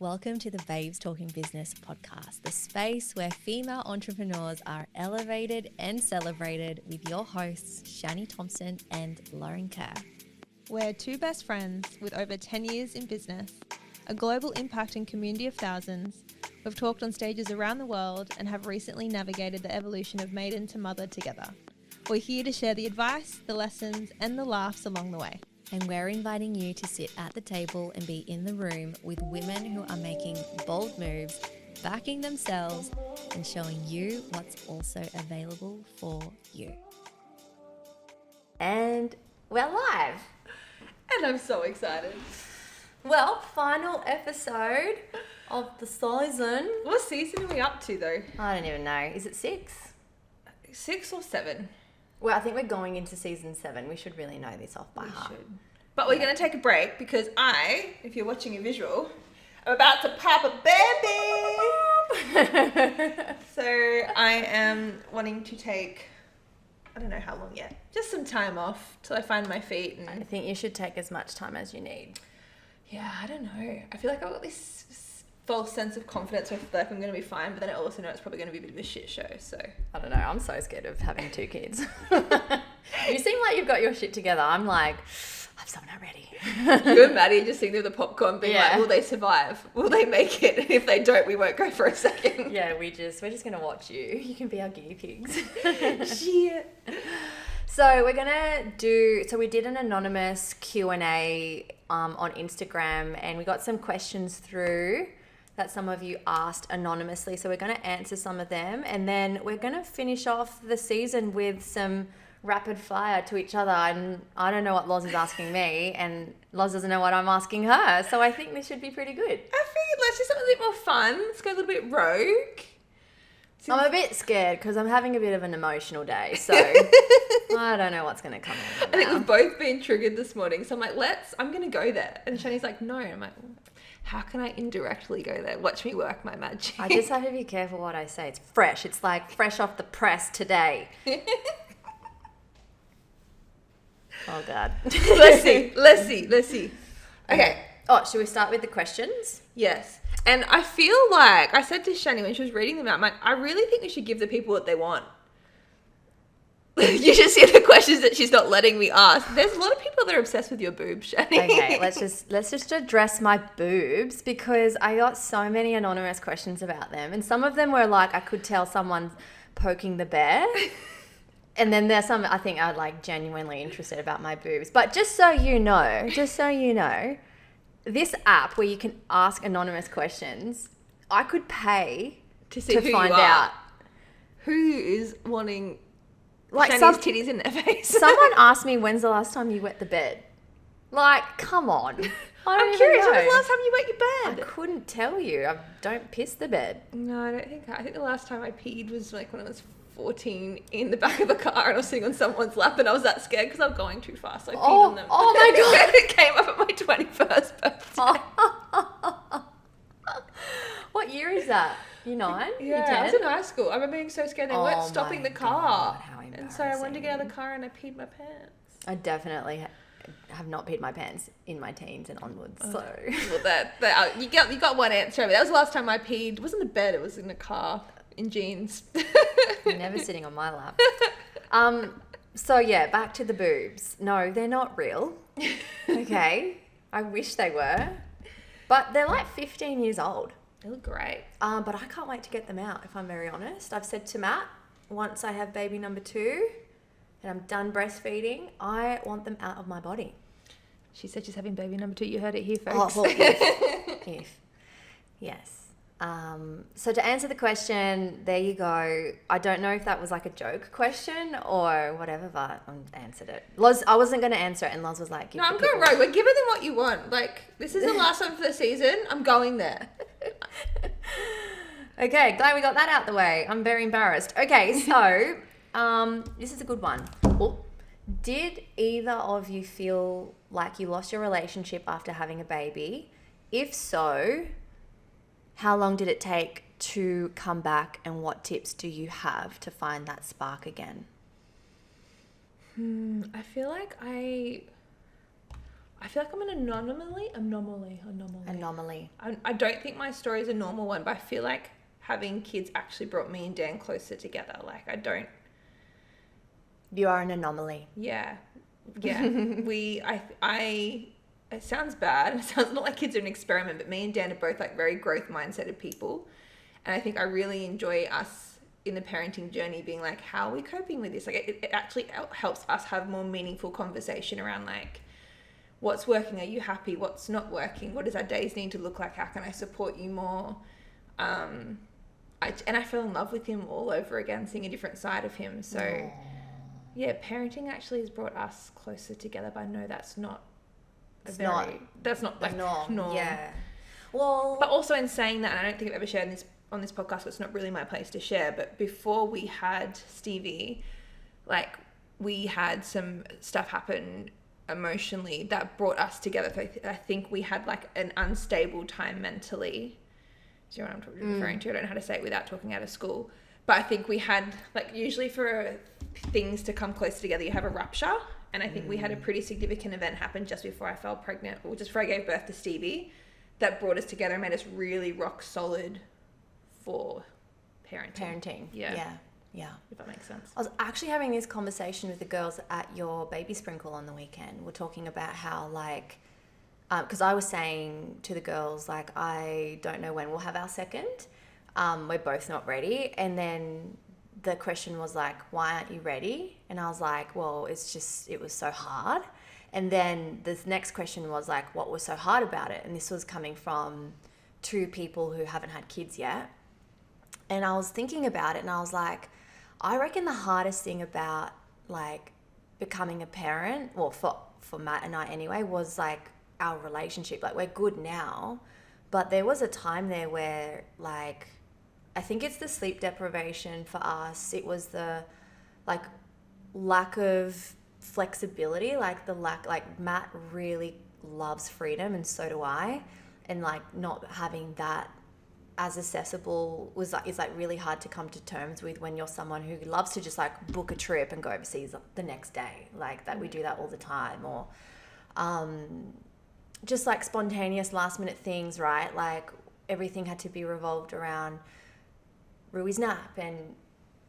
Welcome to the Babes Talking Business podcast, the space where female entrepreneurs are elevated and celebrated with your hosts, Chani, Thompson and Lauren Kerr. We're two best friends with over 10 years in business, a global impact and community of thousands. We've talked on stages around the world and have recently navigated the evolution of maiden to mother together. We're here to share the advice, the lessons and the laughs along the way. And we're inviting you to sit at the table and be in the room with women who are making bold moves, backing themselves and showing you what's also available for you. And we're live. And I'm so excited. Well, final episode of the season. What season are we up to though? I don't even know. Is it 6? 6 or 7? Well, I think we're going into season 7. We should really know this off by heart. But we're going to take a break because if you're watching a visual, I'm about to pop a baby. So I am wanting to take, I don't know how long yet, just some time off till I find my feet. And I think you should take as much time as you need. Yeah, I don't know. I feel like I've got this false sense of confidence. I feel like I'm going to be fine, but then I also know it's probably going to be a bit of a shit show. So I don't know. I'm so scared of having 2 kids. You seem like you've got your shit together. I'm like, I'm so not ready. You and Maddie just sitting there with the popcorn being like, will they survive? Will they make it? And if they don't, we won't go for a second. Yeah, we're just going to watch you. You can be our guinea pigs. Shit. So we did an anonymous Q&A on Instagram, and we got some questions through that some of you asked anonymously. So we're going to answer some of them, and then we're going to finish off the season with some rapid fire to each other. And I don't know what Loz is asking me, and Loz doesn't know what I'm asking her. So I think this should be pretty good. I figured let's do something a bit more fun. Let's go a little bit rogue. I'm a bit scared because I'm having a bit of an emotional day, so I don't know what's going to come out. I think we've both been triggered this morning, so I'm like, I'm going to go there. And Shani's like, no. I'm like, how can I indirectly go there? Watch me work my magic. I just have to be careful what I say. It's fresh. It's like fresh off the press today. Oh, God. Let's see. Okay. Oh, should we start with the questions? Yes. And I feel like, I said to Shani when she was reading them out, I'm like, I really think we should give the people what they want. You should see the questions that she's not letting me ask. There's a lot of people that are obsessed with your boobs, Shani. Okay, let's just address my boobs, because I got so many anonymous questions about them. And some of them were like, I could tell someone's poking the bear. And then there's some I think are like genuinely interested about my boobs. But just so you know, this app where you can ask anonymous questions, I could pay to find out who is wanting like Shani's titties in their face. Someone asked me, when's the last time you wet the bed? Like, come on. I'm curious, when was the last time you wet your bed? I couldn't tell you. I don't piss the bed. No, I think the last time I peed was like when I was 14 in the back of a car and I was sitting on someone's lap and I was that scared because I was going too fast. So I peed on them. Oh my God. It came up at my 21st birthday. What year is that? Year 9? Yeah, Year 10? I was in high school. I remember being so scared they weren't stopping the car. God, how embarrassing. And so I wanted to get out of the car and I peed my pants. I definitely have not peed my pants in my teens and onwards. So well, you got one answer. That was the last time I peed. It wasn't in the bed. It was in the car in jeans. You're never sitting on my lap. So yeah, back to the boobs. No, they're not real. Okay. I wish they were. But they're like 15 years old. They look great. But I can't wait to get them out, if I'm very honest. I've said to Matt, once I have baby number 2 and I'm done breastfeeding, I want them out of my body. She said she's having baby number 2. You heard it here, Oh, folks. well, if. Yes. So to answer the question, there you go. I don't know if that was like a joke question or whatever, but I answered it. Loz, I wasn't going to answer it, and Loz was like, no, I'm going rogue. We're giving them what you want. Like, this is the last one for the season. I'm going there. Okay, glad we got that out the way. I'm very embarrassed. Okay, so this is a good one. Did either of you feel like you lost your relationship after having a baby? If so, how long did it take to come back, and what tips do you have to find that spark again? I feel like I I feel like I'm an anomaly. I don't think my story is a normal one, but I feel like having kids actually brought me and Dan closer together. Like, I don't... You are an anomaly. Yeah. It sounds bad. It sounds not like kids are an experiment, but me and Dan are both like very growth mindseted people. And I think I really enjoy us in the parenting journey being like, how are we coping with this? Like, it actually helps us have more meaningful conversation around like, what's working? Are you happy? What's not working? What does our days need to look like? How can I support you more? And I fell in love with him all over again, seeing a different side of him. So yeah, parenting actually has brought us closer together, but I know that's not that's not like norm. Yeah. Well, but also in saying that, and I don't think I've ever shared this on this podcast, so it's not really my place to share, but before we had Stevie, like, we had some stuff happen emotionally that brought us together. So I think we had like an unstable time mentally. Do you know what I'm referring to? I don't know how to say it without talking out of school. But I think we had, like, usually for things to come closer together, you have a rupture. And I think we had a pretty significant event happen just before I fell pregnant, or just before I gave birth to Stevie, that brought us together and made us really rock solid for parenting. Yeah. If that makes sense. I was actually having this conversation with the girls at your baby sprinkle on the weekend. We're talking about how, like, because I was saying to the girls, like, I don't know when we'll have our second. We're both not ready. And then the question was like, why aren't you ready? And I was like, well, it was so hard. And then the next question was like, what was so hard about it? And this was coming from two people who haven't had kids yet. And I was thinking about it and I was like, I reckon the hardest thing about like becoming a parent, well, for Matt and I anyway, was like our relationship. Like, we're good now, but there was a time there where, like, I think it's the sleep deprivation for us. It was the like lack of flexibility, like Matt really loves freedom and so do I, and like not having that as accessible is like really hard to come to terms with when you're someone who loves to just like book a trip and go overseas the next day, like that. We do that all the time. Or just like spontaneous last minute things, right? Like everything had to be revolved around Rui's nap, and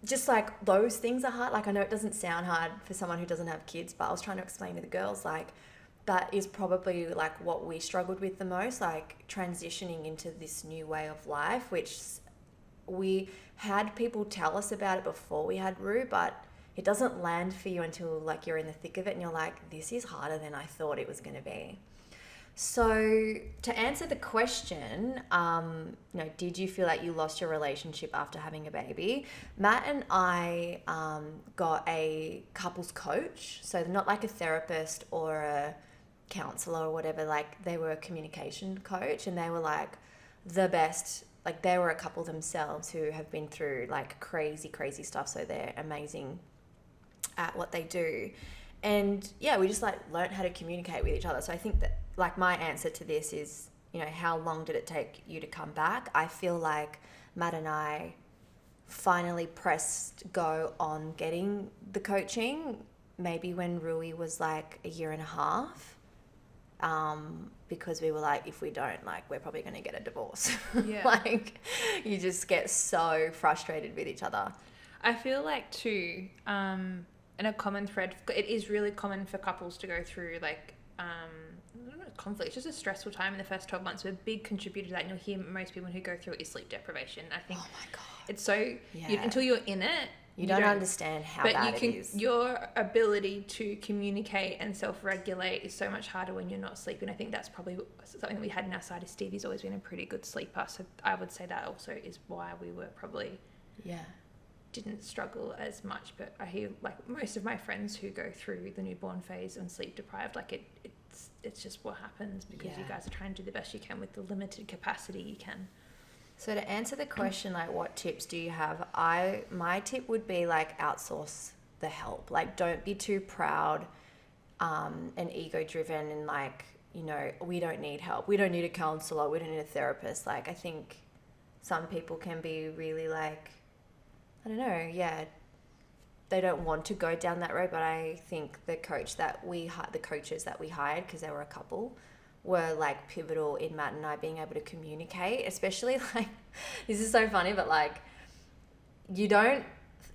just like those things are hard. Like, I know it doesn't sound hard for someone who doesn't have kids, but I was trying to explain to the girls, like, that is probably like what we struggled with the most, like transitioning into this new way of life, which we had people tell us about it before we had Rue, but it doesn't land for you until like you're in the thick of it and you're like, this is harder than I thought it was going to be. So to answer the question, did you feel like you lost your relationship after having a baby? Matt and I got a couples coach. So not like a therapist or a counselor or whatever, like they were a communication coach, and they were like the best. Like, they were a couple themselves who have been through like crazy stuff. So they're amazing at what they do. And yeah, we just like learned how to communicate with each other. So I think that like my answer to this is, how long did it take you to come back? I feel like Matt and I finally pressed go on getting the coaching maybe when Rui was like a year and a half, because we were like, if we don't, like, we're probably going to get a divorce. Yeah. Like, you just get so frustrated with each other. I feel like too, and a common thread, it is really common for couples to go through like conflict. It's just a stressful time in the first 12 months. A big contributor to that, and you'll hear most people who go through it, is sleep deprivation. I think, oh my God, it's so, until you're in it, you don't understand how bad it is. Your ability to communicate and self-regulate is so much harder when you're not sleeping. I think that's probably something we had in our side. Is Stevie's always been a pretty good sleeper, so I would say that also is why we were probably didn't struggle as much. But I hear like most of my friends who go through the newborn phase and sleep deprived, like it's just what happens, because you guys are trying to do the best you can with the limited capacity you can. So to answer the question, like, what tips do you have? My tip would be like, outsource the help. Like, don't be too proud and ego driven and like, we don't need help. We don't need a counselor. We don't need a therapist. Like, I think some people can be really like, I don't know, they don't want to go down that road, but I think the coaches that we hired, because they were a couple, were like pivotal in Matt and I being able to communicate, especially like, this is so funny, but like, you don't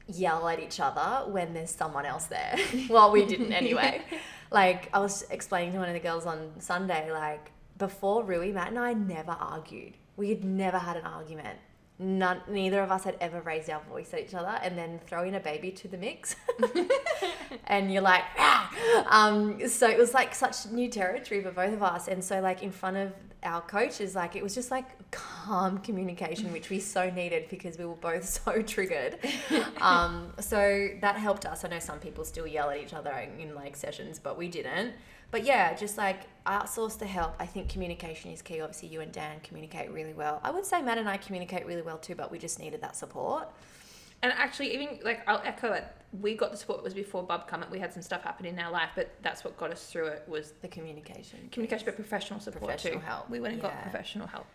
yell at each other when there's someone else there. Well, we didn't anyway. Like, I was explaining to one of the girls on Sunday, like, before Rui, Matt and I never argued. We had never had an argument. Neither of us had ever raised our voice at each other, and then throw in a baby to the mix and you're like, so it was like such new territory for both of us. And so like in front of our coaches, like it was just like calm communication, which we so needed because we were both so triggered. So that helped us. I know some people still yell at each other in like sessions, but we didn't. But yeah, just like outsource the help. I think communication is key. Obviously, you and Dan communicate really well. I would say Matt and I communicate really well too, but we just needed that support. And actually, even like I'll echo it. We got the support. It was before Bub come. We had some stuff happen in our life, but that's what got us through it was The communication. communication, but professional support Professional too. help. We went and got Yeah. professional help.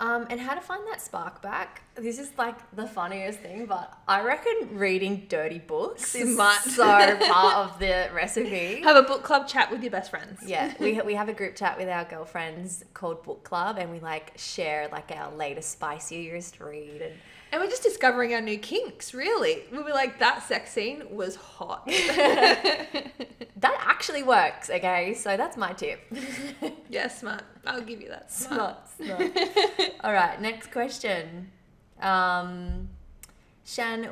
And how to find that spark back. This is like the funniest thing, but I reckon reading dirty books is Smart. so part of the recipe. Have a book club chat with your best friends. Yeah, we have a group chat with our girlfriends called Book Club, and we like share like our latest spiciest read. And we're just discovering our new kinks, really. We were like, that sex scene was hot. That actually works, okay? So that's my tip. Yeah, smart. I'll give you that. Smart. All right, next question. Shan,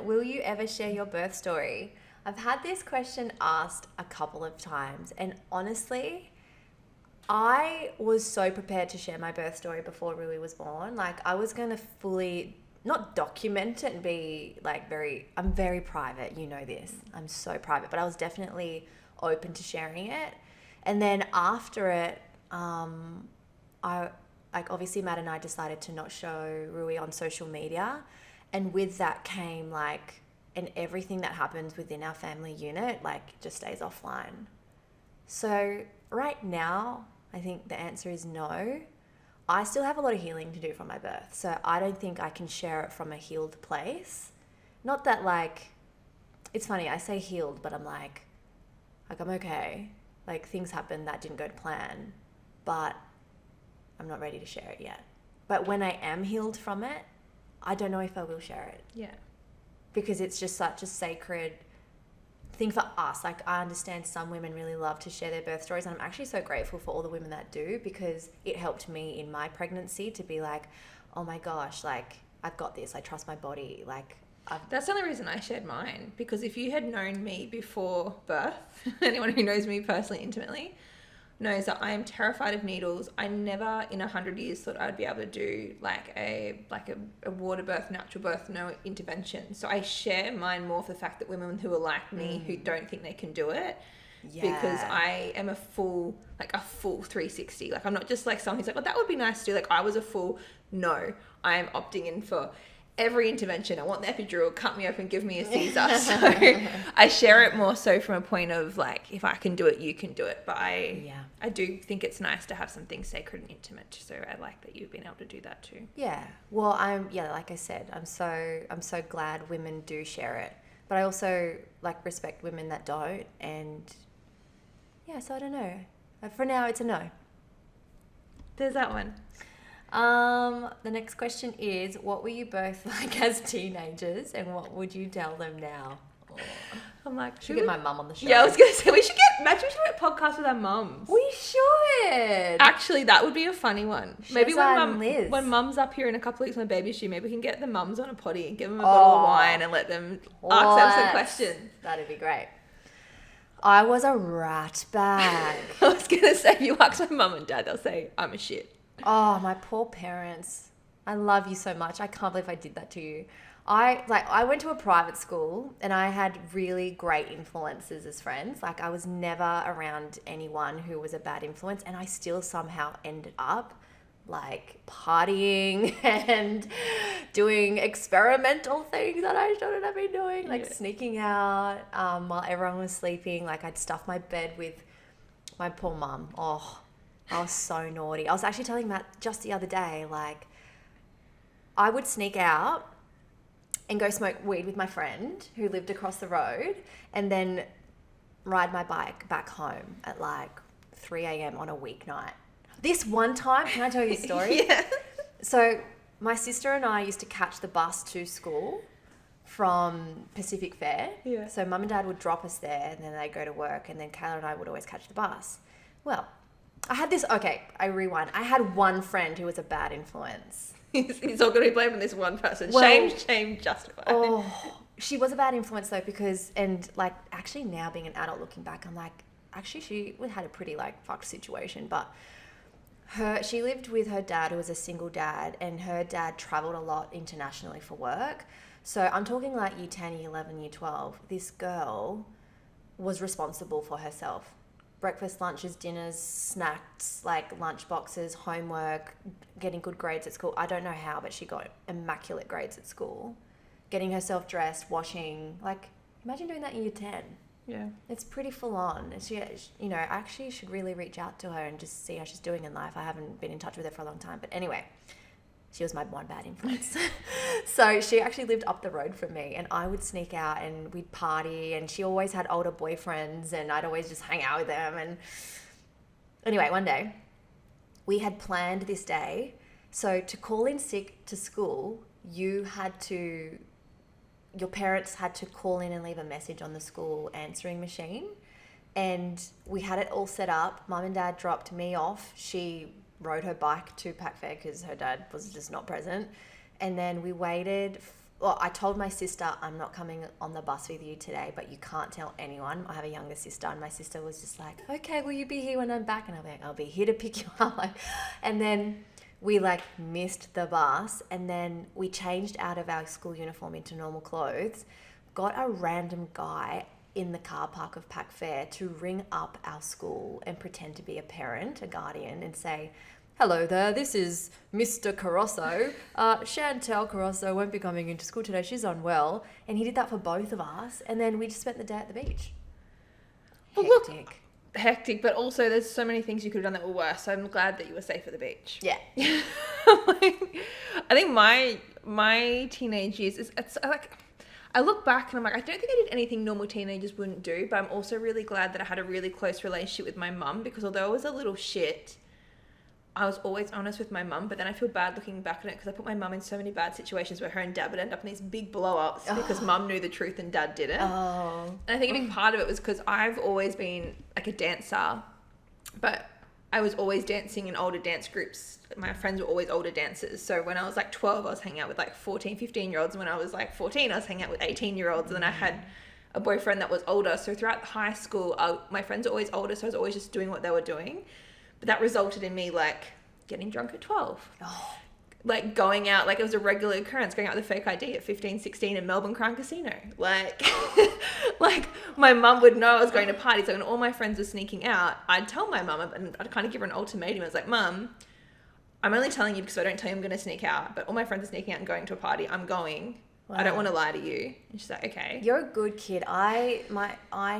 will you ever share your birth story? I've had this question asked a couple of times, and honestly, I was so prepared to share my birth story before Rui was born. Like, I was going to fully, not document it and be like I'm very private, you know this. I'm so private, but I was definitely open to sharing it. And then after it, obviously Matt and I decided to not show Rui on social media, and with that came like, and everything that happens within our family unit like just stays offline. So right now, I think the answer is no. I still have a lot of healing to do from my birth, so I don't think I can share it from a healed place. Not that like, it's funny, I say healed, but I'm like I'm okay. Like, things happen that didn't go to plan, but I'm not ready to share it yet. But when I am healed from it, I don't know if I will share it. Yeah. Because it's just such a sacred thing for us. Like, I understand some women really love to share their birth stories, and I'm actually so grateful for all the women that do, because it helped me in my pregnancy to be like, oh my gosh, like, I've got this. I trust my body. Like, That's the only reason I shared mine, because if you had known me before birth, anyone who knows me personally intimately knows that I am terrified of needles. I never in 100 years thought I'd be able to do like a water birth, natural birth, no intervention. So I share mine more for the fact that women who are like me, who don't think they can do it, because I am a full 360. Like, I'm not just like someone who's like, well, that would be nice to do. Like, I was a full, no, I am opting in for every intervention. I want the epidural, cut me open, give me a Caesar. So I share it more so from a point of like, if I can do it, you can do it. But I do think it's nice to have something sacred and intimate. So I like that you've been able to do that too. Yeah. Well, like I said, I'm so glad women do share it. But I also like respect women that don't. And yeah, so I don't know. For now, it's a no. There's that one. The next question is, what were you both like as teenagers, and what would you tell them now? Oh. I'm like, Should we get my mum on the show? Yeah, I was gonna say we should do a podcast with our mums. We should. Actually, that would be a funny one. Maybe Liz. when mum's up here in a couple of weeks when the baby's due, maybe we can get the mums on a potty and give them a bottle of wine and let them ask them some questions. That'd be great. I was a rat bag. I was gonna say, if you ask my mum and dad, they'll say I'm a shit. Oh, my poor parents. I love you so much. I can't believe I did that to you. I went to a private school, and I had really great influences as friends. Like, I was never around anyone who was a bad influence, and I still somehow ended up like partying and doing experimental things that I shouldn't have been doing, like sneaking out while everyone was sleeping. Like, I'd stuff my bed with my poor mum. Oh, I was so naughty. I was actually telling Matt just the other day, like, I would sneak out and go smoke weed with my friend who lived across the road, and then ride my bike back home at like 3 a.m. on a weeknight. This one time, can I tell you a story? Yeah. So my sister and I used to catch the bus to school from Pacific Fair. Yeah. So mum and dad would drop us there, and then they'd go to work, and then Kayla and I would always catch the bus. Well, I rewind. I had one friend who was a bad influence. It's all going to be blamed on this one person. Well, shame, justified. Oh, she was a bad influence though, because, and like, actually now being an adult looking back, I'm like, actually she had a pretty like fucked situation, but she lived with her dad, who was a single dad, and her dad traveled a lot internationally for work. So I'm talking like year 10, year 11, year 12. This girl was responsible for herself. Breakfast, lunches, dinners, snacks, like lunch boxes, homework, getting good grades at school. I don't know how, but she got immaculate grades at school. Getting herself dressed, washing. Like, imagine doing that in year 10. Yeah. It's pretty full on. And she, you know, I actually should really reach out to her and just see how she's doing in life. I haven't been in touch with her for a long time. But anyway, she was my one bad influence. So she actually lived up the road from me, and I would sneak out and we'd party, and she always had older boyfriends, and I'd always just hang out with them. And anyway, one day we had planned this day. So to call in sick to school, your parents had to call in and leave a message on the school answering machine. And we had it all set up. Mum and dad dropped me off. She rode her bike to Pac Fair because her dad was just not present. And then we waited. Well, I told my sister, I'm not coming on the bus with you today, but you can't tell anyone. I have a younger sister, and my sister was just like, okay, will you be here when I'm back? And I'll be like, I'll be here to pick you up. And then we like missed the bus, and then we changed out of our school uniform into normal clothes, got a random guy in the car park of Pac Fair to ring up our school and pretend to be a parent, a guardian, and say, hello there, this is Mr. Carosso. Chantel Carosso won't be coming into school today. She's unwell. And he did that for both of us. And then we just spent the day at the beach. Hectic. Hectic, but also there's so many things you could have done that were worse. So I'm glad that you were safe at the beach. Yeah. I think my teenage years it's like, I look back and I'm like, I don't think I did anything normal teenagers wouldn't do, but I'm also really glad that I had a really close relationship with my mum, because although I was a little shit, I was always honest with my mum. But then I feel bad looking back on it, because I put my mum in so many bad situations where her and dad would end up in these big blow-ups because mum knew the truth and dad didn't. Oh. And I think a big part of it was because I've always been like a dancer, but I was always dancing in older dance groups. My friends were always older dancers. So when I was like 12, I was hanging out with like 14, 15-year-olds. And when I was like 14, I was hanging out with 18-year-olds. And then I had a boyfriend that was older. So throughout high school, my friends were always older. So I was always just doing what they were doing. But that resulted in me like getting drunk at 12. Oh. Like going out, like it was a regular occurrence, going out with a fake ID at 15, 16 in Melbourne Crown Casino. Like, like my mum would know I was going to parties. So when all my friends were sneaking out, I'd tell my mum, and I'd kind of give her an ultimatum. I was like, Mum, I'm only telling you because I don't tell you I'm going to sneak out, but all my friends are sneaking out and going to a party. I'm going. Wow. I don't want to lie to you. And she's like, okay. You're a good kid. I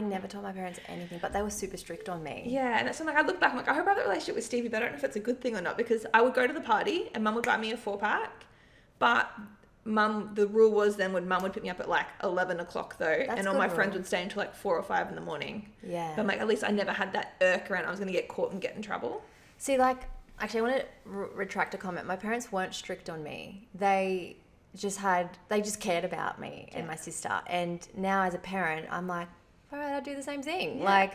never told my parents anything, but they were super strict on me. Yeah, and that's when like I look back, I'm like, I hope I have a relationship with Stevie, but I don't know if it's a good thing or not, because I would go to the party and mum would buy me a 4-pack, but the rule was then mum would pick me up at like 11 o'clock though, that's and all my friends would stay until like 4 or 5 in the morning. Yeah. But I'm like, at least I never had that irk around I was going to get caught and get in trouble. See, like, actually I want to retract a comment. My parents weren't strict on me. They just cared about me and my sister. And now as a parent, I'm like, all right, I'll do the same thing. Yeah. Like,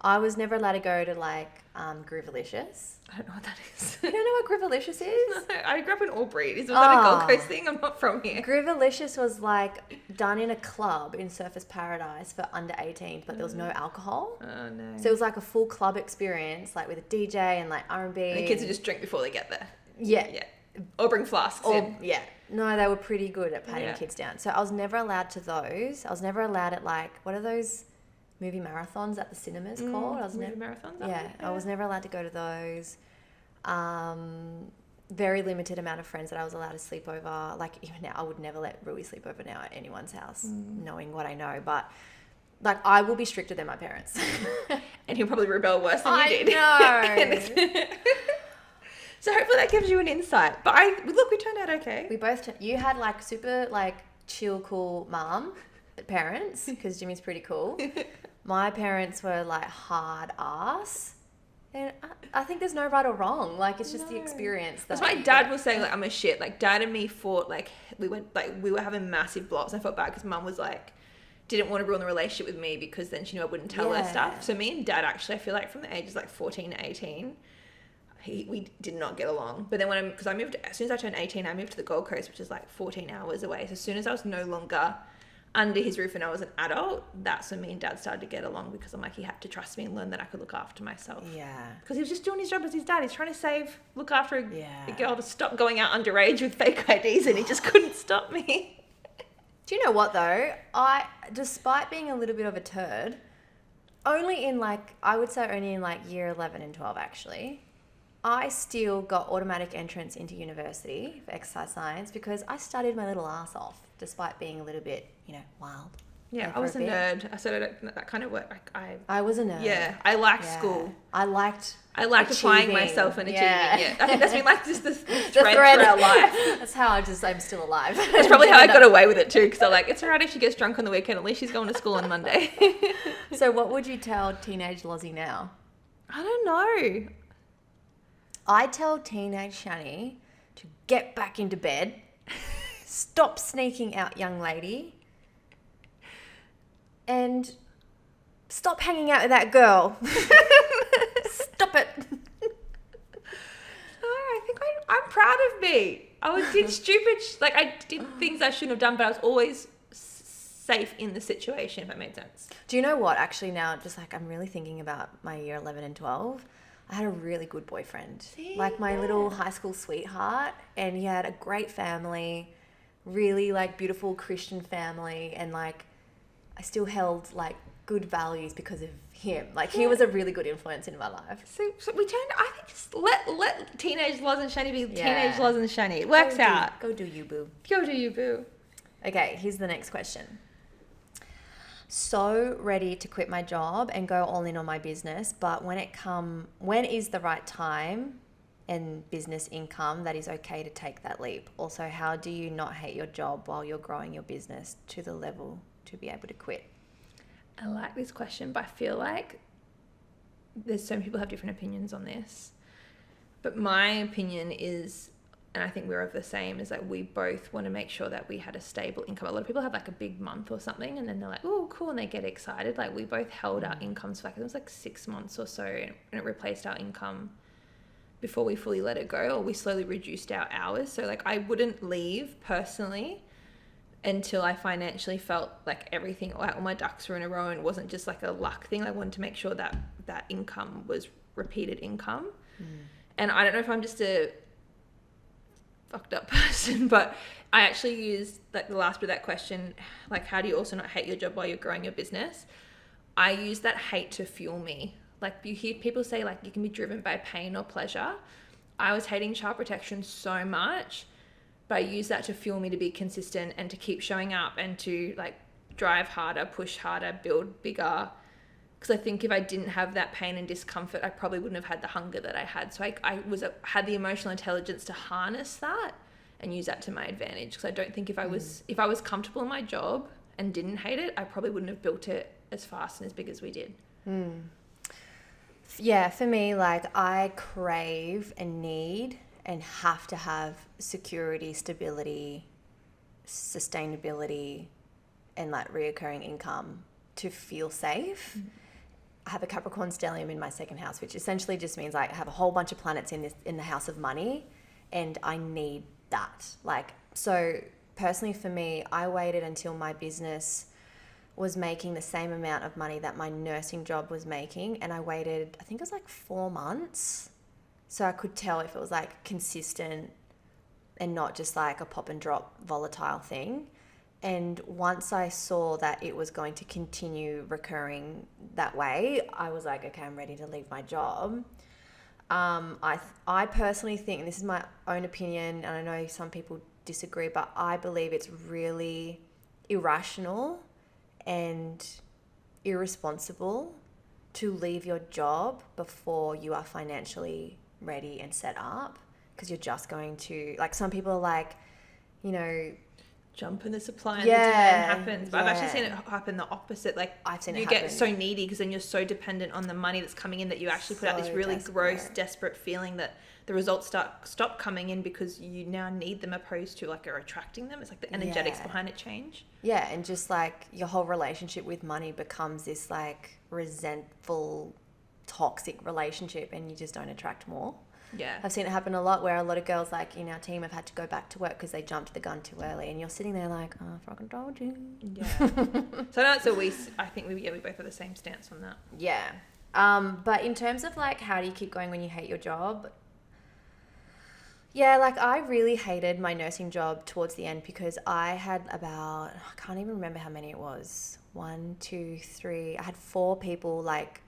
I was never allowed to go to like Groovalicious. I don't know what that is. You don't know what Groovalicious is? No, I grew up in Albury. Is that a Gold Coast thing? I'm not from here. Groovalicious was like done in a club in Surfers Paradise for under 18s, but there was no alcohol. Oh no. So it was like a full club experience, like with a DJ and like R&B. And the kids would just drink before they get there. Yeah. Yeah. Or bring flasks in. Yeah. No, they were pretty good at patting kids down. So I was never allowed to those. I was never allowed at like, what are those movie marathons at the cinemas called? I was movie marathons? Yeah, I was never allowed to go to those. Very limited amount of friends that I was allowed to sleep over. Like even now, I would never let Rui sleep over now at anyone's house, knowing what I know. But like, I will be stricter than my parents. And he'll probably rebel worse than you did. I know. So hopefully that gives you an insight. But we turned out okay. We both, you had like super like chill, cool parents, because Jimmy's pretty cool. My parents were like hard ass. And I think there's no right or wrong. Like, it's just the experience. That's my dad was saying, like, I'm a shit. Like, dad and me fought, like, we were having massive blocks. I felt bad because mum was like, didn't want to ruin the relationship with me because then she knew I wouldn't tell her stuff. So me and dad actually, I feel like from the ages like 14 to 18, we did not get along. But then because I moved, as soon as I turned 18, I moved to the Gold Coast, which is like 14 hours away. So as soon as I was no longer under his roof and I was an adult, that's when me and dad started to get along, because I'm like, he had to trust me and learn that I could look after myself. Yeah. Because he was just doing his job as his dad. He's trying to look after a girl to stop going out underage with fake IDs, and he just couldn't stop me. Do you know what though? Despite being a little bit of a turd, I would say only in like year 11 and 12 actually, I still got automatic entrance into university for exercise science because I studied my little ass off despite being a little bit, wild. Yeah, I was a nerd. I said that kind of work. I was a nerd. Yeah, I liked school. I liked applying myself and achieving. Yeah, I think that's been like just the thread through our life. That's how I'm still alive. That's probably how I got away with it too, because they're like, it's alright if she gets drunk on the weekend. At least she's going to school on Monday. So what would you tell teenage Lozzie now? I don't know. I tell teenage Chani to get back into bed, stop sneaking out, young lady, and stop hanging out with that girl. Stop it. No, I think I'm proud of me. Did stupid, I did things I shouldn't have done, but I was always safe in the situation, if that made sense. Do you know what? Actually, now, just like I'm really thinking about my year 11 and 12. I had a really good boyfriend, like my little high school sweetheart, and he had a great family, really like beautiful Christian family, and like I still held like good values because of him. Like he was a really good influence in my life. So we turned. I think just let teenage Loz and Chani be teenage Loz and Chani. It works out. Go do you, boo. Go do you, boo. Okay, here's the next question. So ready to quit my job and go all in on my business, but when is the right time and business income that is okay to take that leap? Also, how do you not hate your job while you're growing your business to the level to be able to quit? I like this question, but I feel like there's so many people have different opinions on this. But my opinion is, and I think we're of the same, is like we both want to make sure that we had a stable income. A lot of people have like a big month or something and then they're like, oh, cool, and they get excited. Like we both held our incomes for it was like 6 months or so, and it replaced our income before we fully let it go, or we slowly reduced our hours. So like I wouldn't leave personally until I financially felt like everything, all my ducks were in a row and it wasn't just like a luck thing. I wanted to make sure that that income was repeated income. And I don't know if I'm just a fucked up person, but I actually used like the last bit of that question, like how do you also not hate your job while you're growing your business? I use that hate to fuel me. Like you hear people say like you can be driven by pain or pleasure. I was hating child protection so much, but I use that to fuel me to be consistent and to keep showing up and to like drive harder, push harder, build bigger. Because I think if I didn't have that pain and discomfort, I probably wouldn't have had the hunger that I had. So I had the emotional intelligence to harness that and use that to my advantage. Because I don't think if I was comfortable in my job and didn't hate it, I probably wouldn't have built it as fast and as big as we did. Yeah, for me, like I crave and need and have to have security, stability, sustainability, and like reoccurring income to feel safe. I have a Capricorn stellium in my second house, which essentially just means like I have a whole bunch of planets in the house of money, and I need that. Like, so personally for me, I waited until my business was making the same amount of money that my nursing job was making, and I waited, I think it was like 4 months, so I could tell if it was like consistent and not just like a pop and drop volatile thing. And once I saw that it was going to continue recurring that way, I was like, okay, I'm ready to leave my job. I personally think, and this is my own opinion, and I know some people disagree, but I believe it's really irrational and irresponsible to leave your job before you are financially ready and set up, because you're just going to, like, some people are like, you know, jump in the supply and Yeah, the demand happens. But I've yeah. actually seen it happen the opposite. Like I've seen it you happen. get so needy because then you're so dependent on the money that's coming in that you actually put out this So really gross, desperate. desperate feeling that the results stop coming in because you now need them opposed to like are attracting them. It's like the energetics Yeah. behind it change. Yeah, and just like your whole relationship with money becomes this like resentful, toxic relationship, and you just don't attract more. Yeah. I've seen it happen a lot where a lot of girls like in our team have had to go back to work because they jumped the gun too early, and you're sitting there like, oh, I fucking told you. Yeah. So no, so I think we both have the same stance on that. Yeah. But in terms of like, how do you keep going when you hate your job? Yeah, like I really hated my nursing job towards the end because I had I can't even remember how many it was. 1, 2, 3. I had 4 people like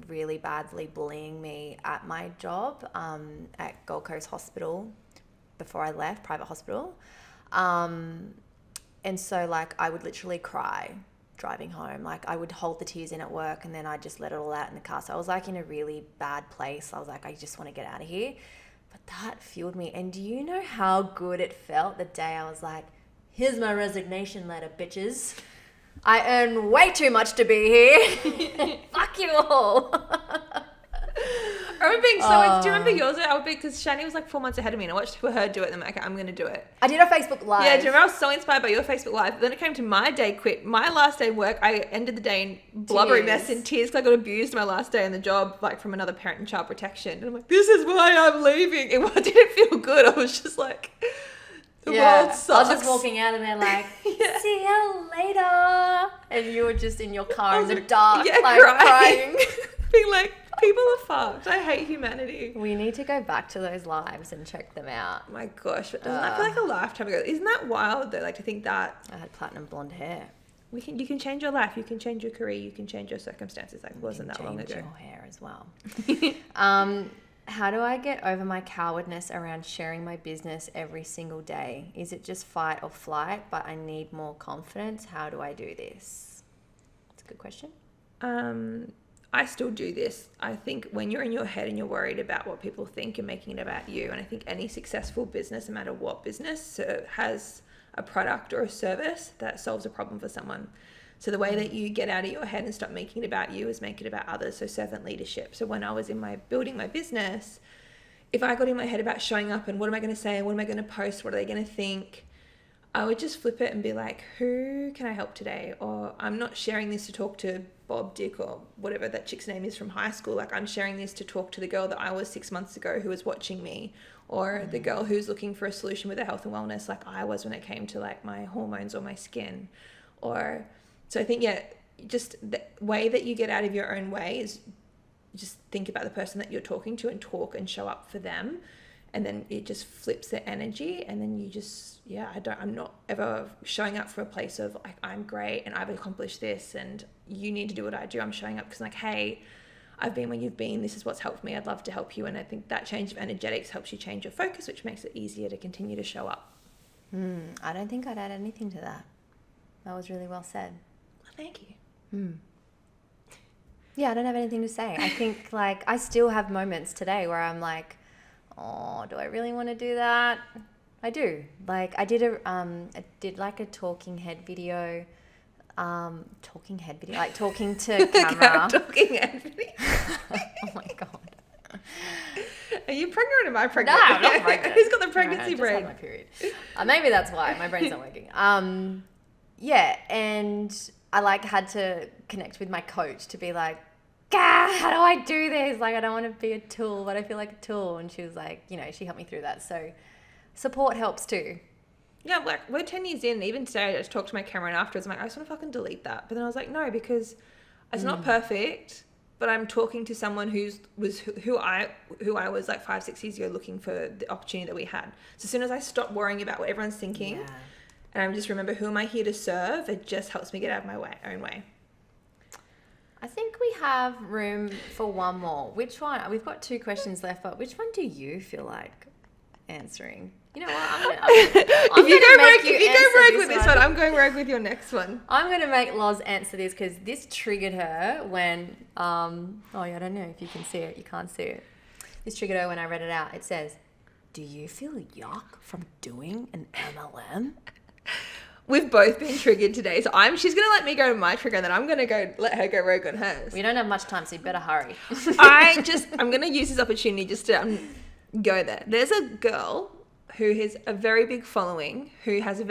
really badly bullying me at my job at Gold Coast Hospital before I left, private hospital. And so like I would literally cry driving home. Like I would hold the tears in at work and then I'd just let it all out in the car. So I was like in a really bad place. I was like, I just want to get out of here. But that fueled me. And do you know how good it felt the day I was like, here's my resignation letter, bitches. I earn way too much to be here. Fuck you all. I remember being so. Do you remember yours? I would be because Chani was like 4 months ahead of me, and I watched her do it. And I'm like, okay, I'm going to do it. I did a Facebook Live. Yeah, do you remember I was so inspired by your Facebook Live? But then it came to my day quit. My last day of work, I ended the day in blubbery mess in tears because I got abused my last day on the job, like from another parent and child protection. And I'm like, this is why I'm leaving. It didn't feel good. I was just like, the world sucks. I was just walking out and they're like, see you later. And you were just in your car in the dark, like crying. Being like, people are fucked. I hate humanity. We need to go back to those lives and check them out. My gosh, but doesn't that feel like a lifetime ago? Isn't that wild though? Like to think that I had platinum blonde hair. you can change your life, you can change your career, you can change your circumstances. Like wasn't that long ago? Change your hair as well. How do I get over my cowardness around sharing my business every single day? Is it just fight or flight, but I need more confidence? How do I do this? That's a good question. I still do this. I think when you're in your head and you're worried about what people think, you're making it about you. And I think any successful business, no matter what business, has a product or a service that solves a problem for someone. So the way that you get out of your head and stop making it about you is make it about others. So servant leadership. So when I was building my business, if I got in my head about showing up and what am I going to say, what am I going to post, what are they going to think, I would just flip it and be like, who can I help today? Or I'm not sharing this to talk to Bob, Dick, or whatever that chick's name is from high school. Like I'm sharing this to talk to the girl that I was 6 months ago who was watching me, or the girl who's looking for a solution with her health and wellness like I was when it came to like my hormones or my skin. So I think, just the way that you get out of your own way is just think about the person that you're talking to and talk and show up for them. And then it just flips the energy. And then you just, I'm not ever showing up for a place of like, I'm great and I've accomplished this and you need to do what I do. I'm showing up because like, hey, I've been where you've been. This is what's helped me. I'd love to help you. And I think that change of energetics helps you change your focus, which makes it easier to continue to show up. I don't think I'd add anything to that. That was really well said. Thank you. Yeah, I don't have anything to say. I think like I still have moments today where I'm like, oh, do I really want to do that? I do. Like I did like a talking head video, like talking to camera. Talking head video. Oh my God. Are you pregnant or am I pregnant? No, I'm not pregnant. Who's got the pregnancy I just brain? had my period. Maybe that's why my brain's not working. Yeah, and I like had to connect with my coach to be like, God, how do I do this? Like, I don't want to be a tool, but I feel like a tool. And she was like, she helped me through that. So support helps too. Yeah, like we're 10 years in. Even today, I just talked to my camera and afterwards, I'm like, I just want to fucking delete that. But then I was like, no, because it's not perfect. But I'm talking to someone who I was like 5-6 years ago looking for the opportunity that we had. So as soon as I stop worrying about what everyone's thinking, and I just remember who am I here to serve, it just helps me get out of my own way. I think we have room for one more. Which one? We've got 2 questions left, but which one do you feel like answering? You know what? If you go rogue with this one, I'm going rogue with your next one. I'm going to make Loz answer this because this triggered her when, I don't know if you can see it. You can't see it. This triggered her when I read it out. It says, do you feel yuck from doing an MLM? we've both been triggered today. So she's going to let me go to my trigger, and then I'm going to let her go rogue on hers. We don't have much time, so you better hurry. I'm going to use this opportunity just to go there. There's a girl who has a very big following, who has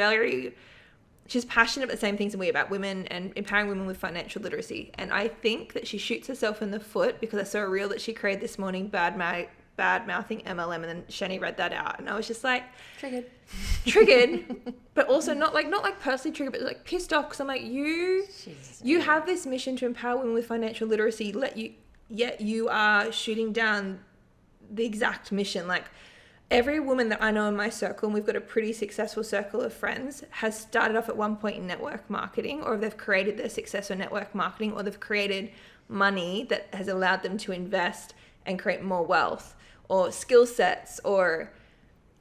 she's passionate about the same things as we about women and empowering women with financial literacy. And I think that she shoots herself in the foot, because I saw a reel that she created this morning, bad mouthing MLM, and then Chani read that out, and I was just like triggered, but also not like personally triggered, but like pissed off, because I'm like, you have this mission to empower women with financial literacy, yet you are shooting down the exact mission. Like, every woman that I know in my circle, and we've got a pretty successful circle of friends, has started off at one point in network marketing, or they've created their success in network marketing, or they've created money that has allowed them to invest and create more wealth or skill sets. Or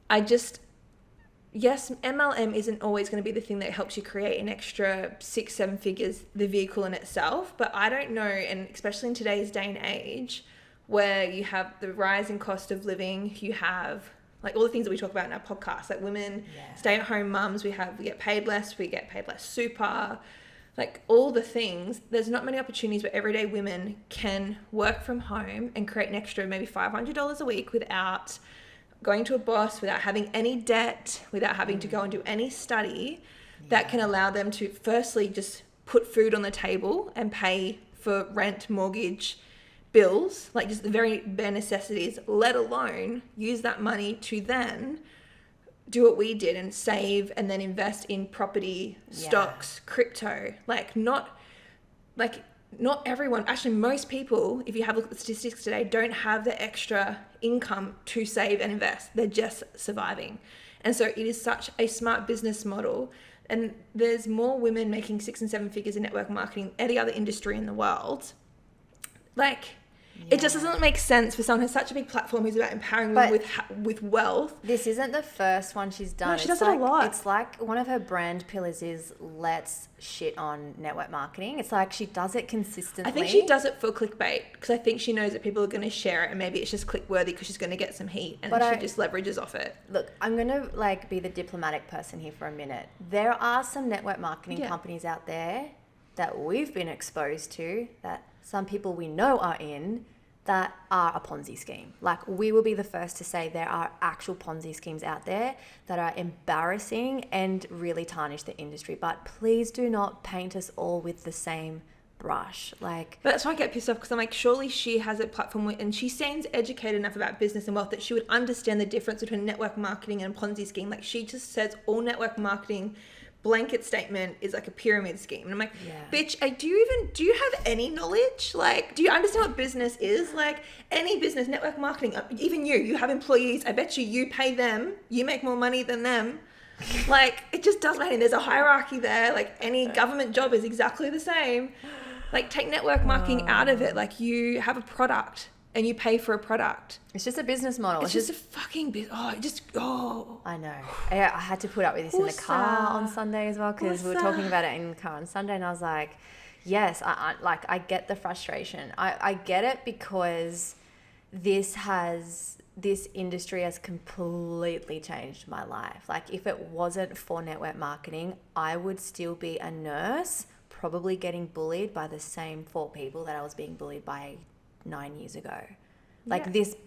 yes, MLM isn't always going to be the thing that helps you create an extra 6-7 figures, the vehicle in itself. But I don't know, and especially in today's day and age, where you have the rising cost of living, you have like all the things that we talk about in our podcast, like women, stay-at-home mums, we get paid less super, like all the things. There's not many opportunities where everyday women can work from home and create an extra maybe $500 a week without going to a boss, without having any debt, without having to go and do any study, that can allow them to firstly just put food on the table and pay for rent, mortgage, bills, like just the very bare necessities, let alone use that money to then do what we did and save and then invest in property, stocks, crypto. Not everyone, actually most people, if you have a look at the statistics today, don't have the extra income to save and invest. They're just surviving. And so it is such a smart business model. And there's more women making 6 and 7 figures in network marketing than any other industry in the world. It just doesn't make sense for someone who has such a big platform who's about empowering women with wealth. This isn't the first one she's done. No, she does it a lot. It's like one of her brand pillars is let's shit on network marketing. It's like she does it consistently. I think she does it for clickbait, because I think she knows that people are going to share it, and maybe it's just click worthy because she's going to get some heat, and she just leverages off it. Look, I'm going to be the diplomatic person here for a minute. There are some network marketing companies out there that we've been exposed to, that some people we know are in, that are a Ponzi scheme. Like, we will be the first to say there are actual Ponzi schemes out there that are embarrassing and really tarnish the industry. But please do not paint us all with the same brush. But that's why I get pissed off, because I'm like, surely she has a platform and she seems educated enough about business and wealth that she would understand the difference between network marketing and a Ponzi scheme. Like, she just says all network marketing blanket statement is like a pyramid scheme, and I'm like, bitch, do you have any knowledge? Like, do you understand what business is? Like, any business, network marketing, even you have employees, I bet you pay them, you make more money than them. Like, it just doesn't matter. There's a hierarchy there. Like, any government job is exactly the same. Like, take network marketing out of it. Like, you have a product and you pay for a product. It's just a business model. It's just a fucking business. I know. I had to put up with this in the car on Sunday as well, because we were talking about it in the car on Sunday, and I was like, yes, I get the frustration. I get it, because this industry has completely changed my life. Like, if it wasn't for network marketing, I would still be a nurse, probably getting bullied by the same 4 people that I was being bullied by 9 years ago.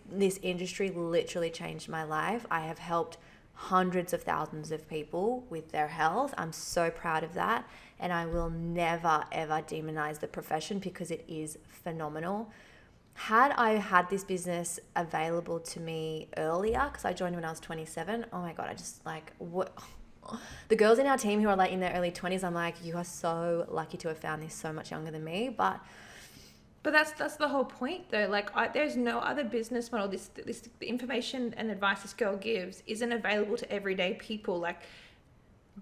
This industry literally changed my life. I have helped hundreds of thousands of people with their health. I'm so proud of that, and I will never ever demonize the profession, because it is phenomenal. Had I had this business available to me earlier, because I joined when I was 27, oh my god, I just the girls in our team who are in their early 20s, I'm like, you are so lucky to have found this so much younger than me. But that's the whole point, though. Like, there's no other business model. The information and advice this girl gives isn't available to everyday people.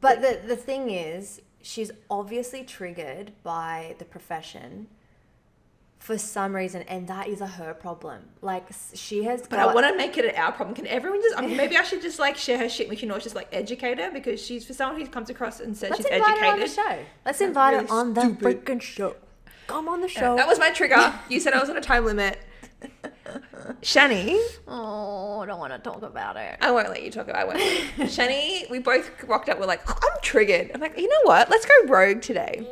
But the thing is, she's obviously triggered by the profession for some reason, and that is her problem. Like, she has. But I want to make it our problem. Can everyone just? Maybe I should just share her shit. We can all just educate her, because she's, for someone who comes across and says she's educated. Let's invite her on the show. Let's invite her on the freaking show. Come on the show. That was my trigger. You said I was on a time limit. Chani. Oh, I don't want to talk about it. I won't let you talk about it. Chani, we both rocked up. We're like, I'm triggered. I'm like, you know what? Let's go rogue today.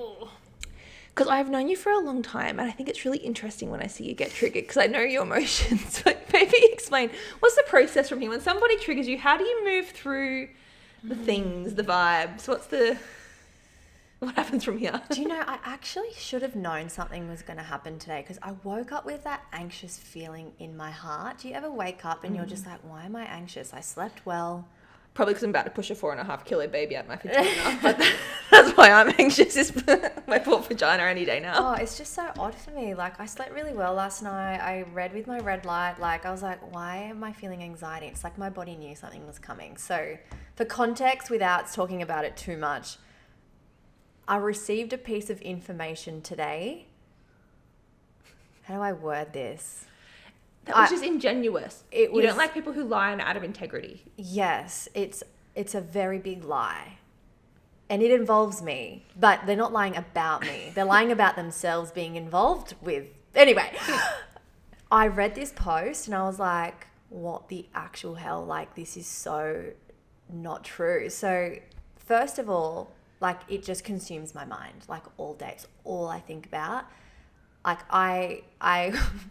Because I've known you for a long time, and I think it's really interesting when I see you get triggered because I know your emotions. But maybe explain, what's the process from here? When somebody triggers you, how do you move through the things, the vibes? What happens from here? Do you know, I actually should have known something was going to happen today because I woke up with that anxious feeling in my heart. Do you ever wake up and you're just like, why am I anxious? I slept well. Probably because I'm about to push a 4.5 kilo baby out my vagina. But that's why I'm anxious, is my poor vagina any day now. Oh, it's just so odd for me. Like, I slept really well last night. I read with my red light. Like, I was like, why am I feeling anxiety? It's like my body knew something was coming. So, for context, without talking about it too much, I received a piece of information today. How do I word this? That was just ingenuous. You don't like people who lie and out of integrity. Yes, it's a very big lie. And it involves me. But they're not lying about me. They're lying about themselves being involved with... Anyway, I read this post and I was like, what the actual hell? Like, this is so not true. So, first of all, like, it just consumes my mind, like, all day. It's all I think about. Like, I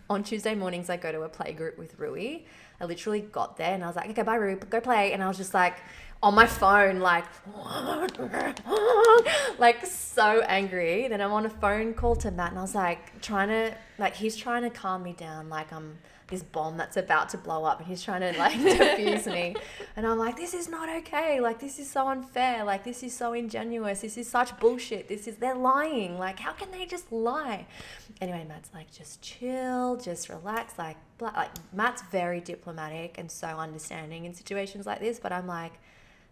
on Tuesday mornings, I go to a play group with Rui. I literally got there and I was like, okay, bye, Rui, go play. And I was just like on my phone, like so angry. Then I'm on a phone call to Matt and I was like he's trying to calm me down. Like I'm this bomb that's about to blow up and he's trying to like defuse me. And I'm like, this is not okay. Like, this is so unfair. Like, this is so ingenuous. This is such bullshit. They're lying. Like, how can they just lie? Anyway, Matt's like, just chill, just relax. Like Matt's very diplomatic and so understanding in situations like this. But I'm like,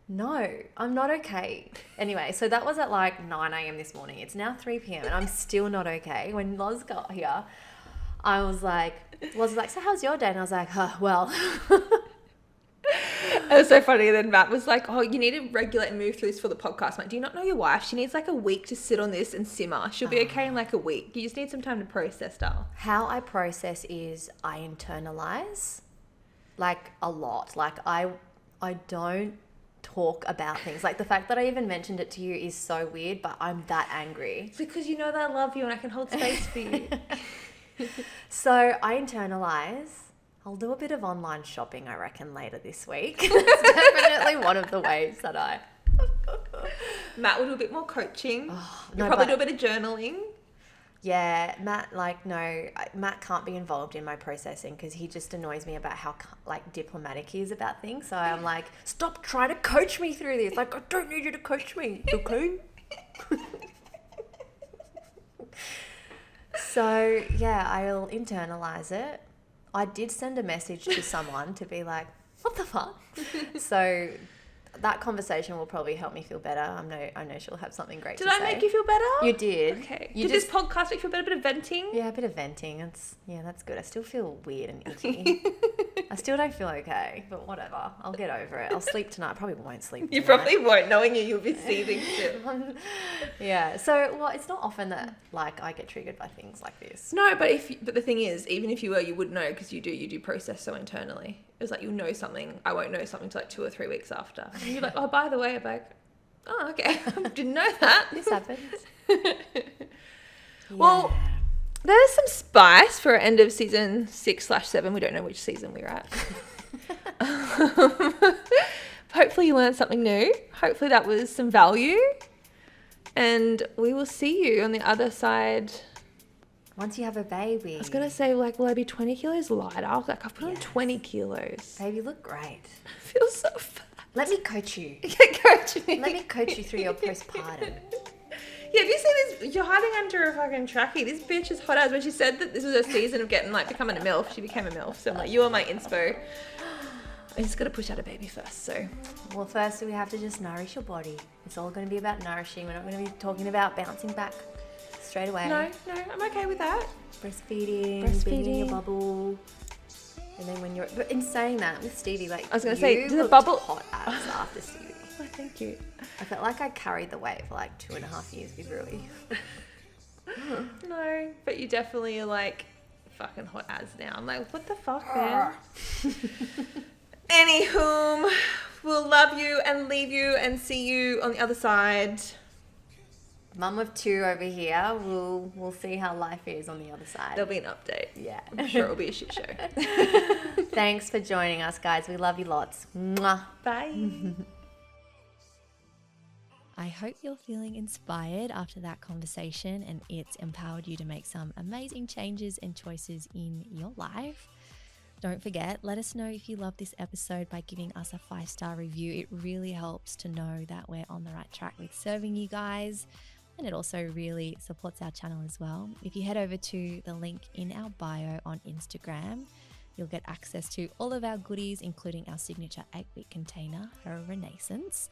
no, I'm not okay. Anyway, so that was at like 9 a.m. this morning. It's now 3 p.m. and I'm still not okay. When Loz got here, I was like, so how's your day? And I was like, well. It was so funny. Then Matt was like, oh, you need to regulate and move through this for the podcast. I'm like, do you not know your wife? She needs like a week to sit on this and simmer. She'll be okay in like a week. You just need some time to process stuff. How I process is I internalize like a lot. Like I don't talk about things. Like the fact that I even mentioned it to you is so weird, but I'm that angry. It's because you know that I love you and I can hold space for you. So I internalize. I'll do a bit of online shopping, I reckon, later this week. It's definitely one of the ways that I... Matt will do a bit more coaching. No, probably do a bit of journaling. Yeah, Matt can't be involved in my processing because he just annoys me about how like diplomatic he is about things. So I'm like, stop trying to coach me through this. Like, I don't need you to coach me, okay? So yeah, I'll internalize it. I did send a message to someone to be like, what the fuck? So that conversation will probably help me feel better. I know she'll have something great to say. Did I make you feel better? You did. Okay. Did this podcast make you feel better? A bit of venting? Yeah, a bit of venting. That's good. I still feel weird and icky. I still don't feel okay, but whatever. I'll get over it. I'll sleep tonight. I probably won't sleep tonight. You probably won't. Knowing you'll be seething still. Yeah. So, well, it's not often that like I get triggered by things like this. No, but the thing is, even if you were, you would know because you do process so internally. It was like you'll know something. I won't know something till like 2 or 3 weeks after. And you're like, oh, by the way, I'm like, oh, okay, I didn't know that. This happens. Well, there's some spice for end of season 6/7. We don't know which season we're at. Hopefully you learned something new. Hopefully that was some value. And we will see you on the other side. Once you have a baby. I was going to say, like, will I be 20 kilos lighter? Like, I've put on 20 kilos. Baby, you look great. I feel so fat. Let me coach you. Coach me. Let me coach you through your postpartum. Yeah, have you seen this? You're hiding under a fucking trackie. This bitch is hot as when she said that this was her season of becoming a MILF. She became a MILF. So I'm like, you are my inspo. I just got to push out a baby first, so. Well, first we have to just nourish your body. It's all going to be about nourishing. We're not going to be talking about bouncing back straight away. No, I'm okay with that. Breastfeeding. Being in your bubble. And then when but in saying that, with Stevie, like, I was going to say, the bubble hot abs after Stevie. Oh, thank you. I felt like I carried the weight for like 2.5 years with Rui. No, but you definitely are like fucking hot as now. I'm like, what the fuck, man? Anywho, we'll love you and leave you and see you on the other side. Mum of two over here. We'll see how life is on the other side. There'll be an update. Yeah. I'm sure it'll be a shit show. Thanks for joining us, guys. We love you lots. Mwah. Bye. I hope you're feeling inspired after that conversation and it's empowered you to make some amazing changes and choices in your life. Don't forget, let us know if you love this episode by giving us a 5-star review. It really helps to know that we're on the right track with serving you guys. And it also really supports our channel as well. If you head over to the link in our bio on Instagram, you'll get access to all of our goodies, including our signature 8-week container, her Renaissance.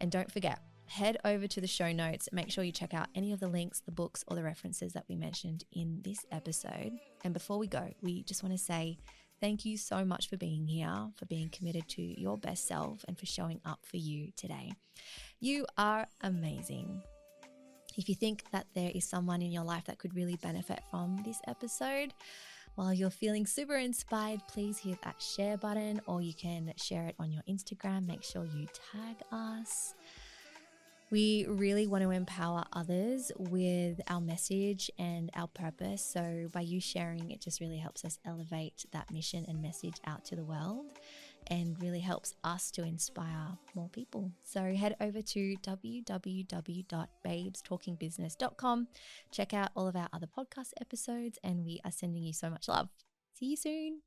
And don't forget, head over to the show notes. Make sure you check out any of the links, the books, or the references that we mentioned in this episode. And before we go, we just want to say thank you so much for being here, for being committed to your best self, and for showing up for you today. You are amazing. If you think that there is someone in your life that could really benefit from this episode, while you're feeling super inspired, please hit that share button, or you can share it on your Instagram. Make sure you tag us. We really want to empower others with our message and our purpose. So by you sharing, it just really helps us elevate that mission and message out to the world and really helps us to inspire more people. So head over to www.babestalkingbusiness.com. Check out all of our other podcast episodes, and we are sending you so much love. See you soon.